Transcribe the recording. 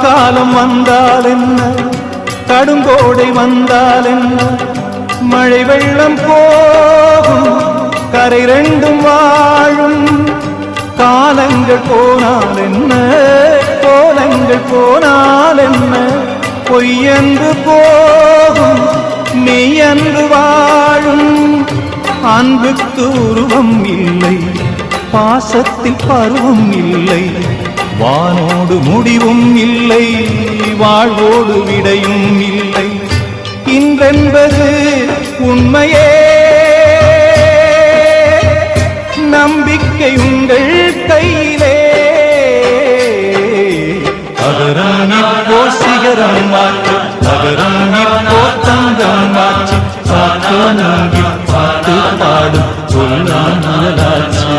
காலம் வந்தால் என்ன, கடுங்கோடை வந்தால் என்ன, மழை வெள்ளம் போகும், கரை ரெண்டும் வாழும். காலங்கள் போனால் என்ன, கோலங்கள் போனால் என்ன, பொய்யன்று போகும், மெய்யன்று வாழும். அன்புக்கு உருவம் இல்லை, பாசத்தில் பருவம் இல்லை, வானோடு முடிவும் இல்லை, வாழ்வோடு விடையும் இல்லை. இன்றென்பது உண்மையே, நம்பிக்கை உங்கள் கையிலே. அகரம் இப்போ சிகரம் மாற்று, அகரம் இப்போ தங்கம் மாற்று, பாட்டு பாடும் சொல்லாச்சு.